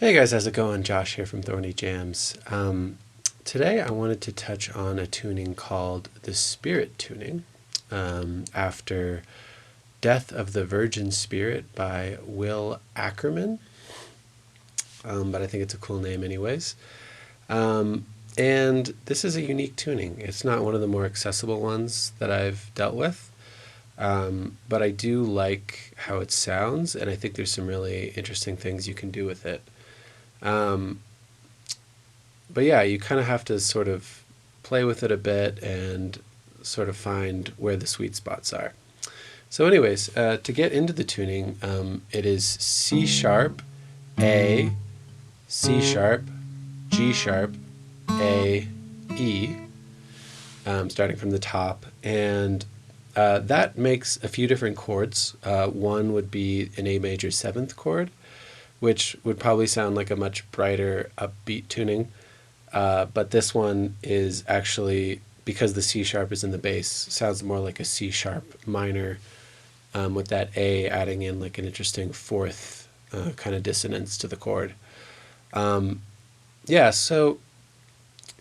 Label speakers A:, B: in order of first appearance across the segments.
A: Hey guys, how's it going? Josh here from Thorny Jams. Today I wanted to touch on a tuning called the Spirit tuning, after Death of the Virgin Spirit by Will Ackerman, but I think it's a cool name anyways. And this is a unique tuning. It's not one of the more accessible ones that I've dealt with, but I do like how it sounds, and I think there's some really interesting things you can do with it. But yeah, you kind of have to sort of play with it a bit and sort of find where the sweet spots are. So anyways, to get into the tuning, it is C sharp, A, C sharp, G sharp, A, E, starting from the top. And that makes a few different chords. One would be an A major 7th chord, which would probably sound like a much brighter, upbeat tuning. But this one is actually, because the C sharp is in the bass, sounds more like a C sharp minor, with that A adding in like an interesting 4th kind of dissonance to the chord. Yeah, so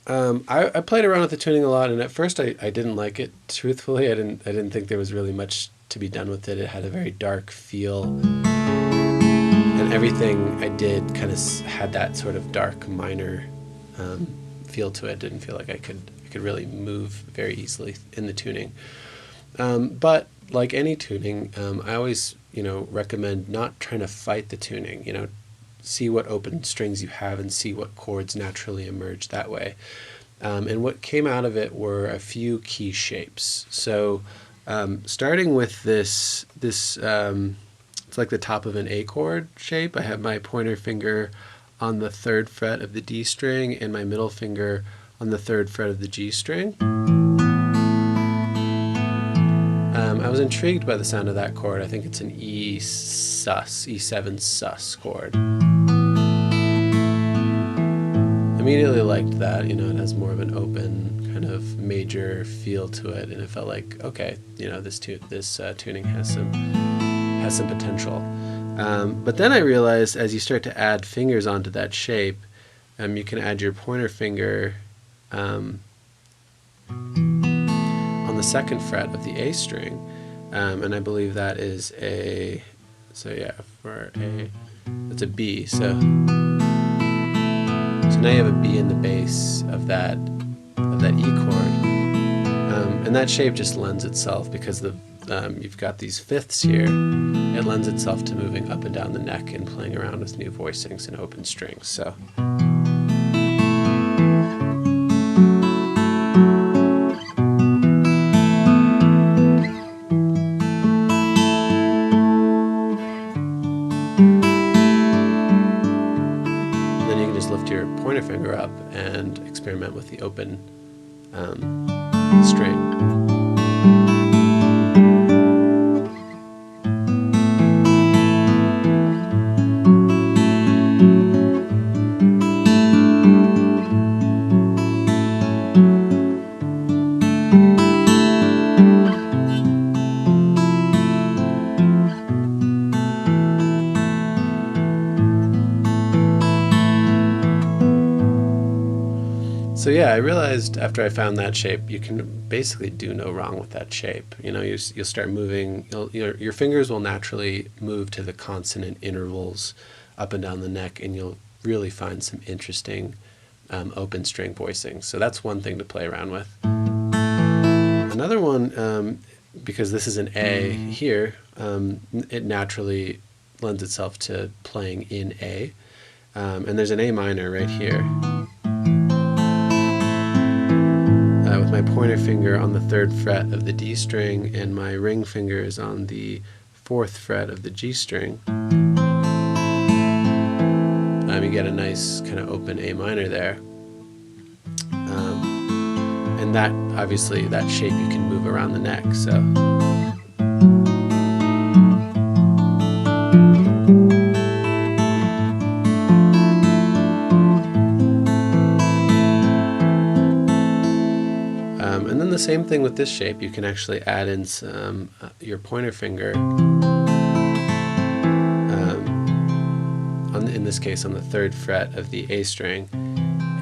A: I played around with the tuning a lot, and at first I didn't like it. Truthfully, I didn't think there was really much to be done with it. It had a very dark feel, and everything I did kind of had that sort of dark minor feel to it. Didn't feel like I could really move very easily in the tuning. But like any tuning, I always recommend not trying to fight the tuning. See what open strings you have and see what chords naturally emerge that way. And what came out of it were a few key shapes. So starting with this it's like the top of an A chord shape. I have my pointer finger on the 3rd fret of the D string and my middle finger on the 3rd fret of the G string. I was intrigued by the sound of that chord. I think it's an E7 sus chord. Immediately liked that. It has more of an open kind of major feel to it, and it felt like, okay, this tuning has some potential. But then I realized, as you start to add fingers onto that shape, you can add your pointer finger on the 2nd fret of the A string, and I believe that is it's a B. So now you have a B in the bass of that E chord, and that shape just lends itself, because you've got these 5ths here. It lends itself to moving up and down the neck and playing around with new voicings and open strings. So. Then you can just lift your pointer finger up and experiment with the open string. So yeah, I realized after I found that shape, you can basically do no wrong with that shape. You'll start moving. Your fingers will naturally move to the consonant intervals up and down the neck, and you'll really find some interesting open string voicings. So that's one thing to play around with. Another one, because this is an A here, it naturally lends itself to playing in A, and there's an A minor right here. With my pointer finger on the 3rd fret of the D string and my ring finger is on the 4th fret of the G string, you get a nice kind of open A minor there. And that, obviously, that shape you can move around the neck. So. And then the same thing with this shape. You can actually add in some your pointer finger in this case on the 3rd fret of the A string,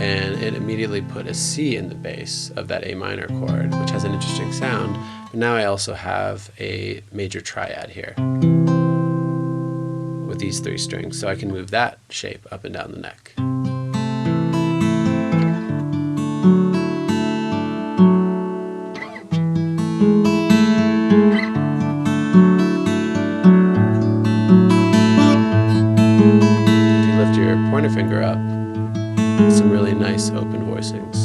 A: and it immediately put a C in the bass of that A minor chord, which has an interesting sound. But now I also have a major triad here with these 3 strings, so I can move that shape up and down the neck. If you lift your pointer finger up, some really nice open voicings.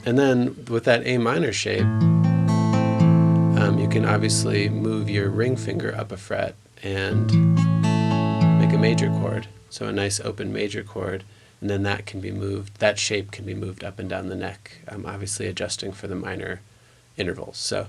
A: And then with that A minor shape, you can obviously move your ring finger up a fret and make a major chord. So a nice open major chord, and then that can be moved, that shape can be moved up and down the neck, obviously adjusting for the minor intervals. So.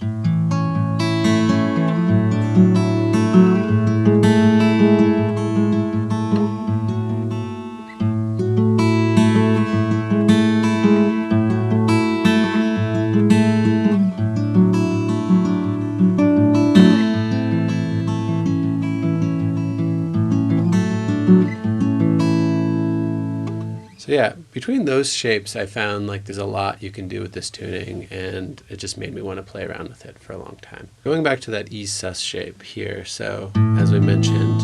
A: So yeah, between those shapes I found like there's a lot you can do with this tuning, and it just made me want to play around with it for a long time. Going back to that E sus shape here, so as we mentioned,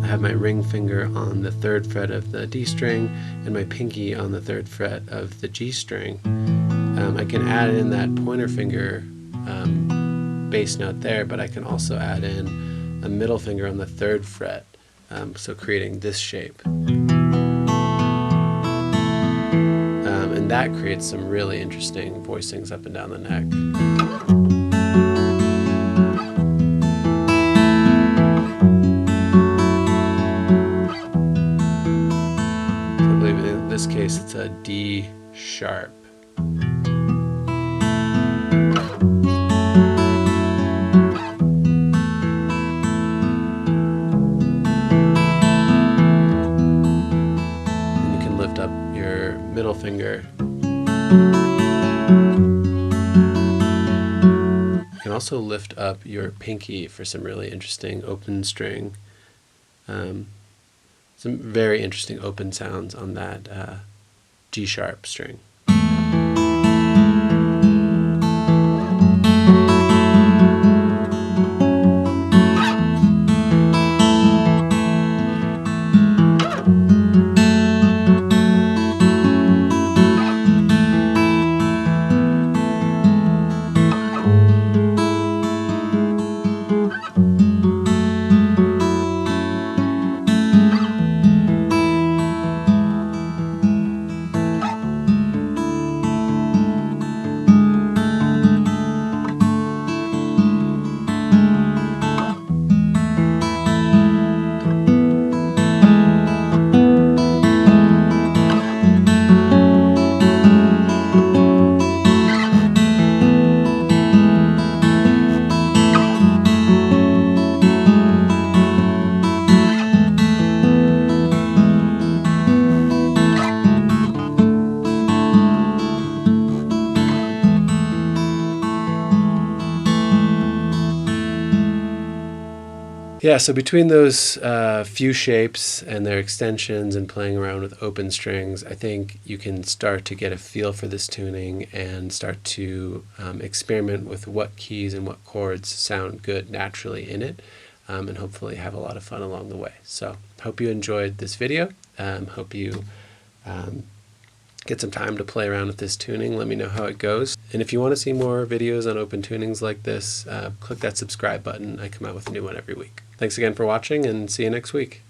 A: I have my ring finger on the 3rd fret of the D string and my pinky on the 3rd fret of the G string. I can add in that pointer finger bass note there, but I can also add in a middle finger on the 3rd fret, so creating this shape. And that creates some really interesting voicings up and down the neck. So I believe in this case it's a D sharp. And you can lift up your middle finger. You can also lift up your pinky for some really interesting open string, some very interesting open sounds on that G sharp string. Yeah, so between those few shapes and their extensions and playing around with open strings, I think you can start to get a feel for this tuning and start to experiment with what keys and what chords sound good naturally in it, and hopefully have a lot of fun along the way. So hope you enjoyed this video. Hope you get some time to play around with this tuning. Let me know how it goes. And if you want to see more videos on open tunings like this, click that subscribe button. I come out with a new one every week. Thanks again for watching, and see you next week.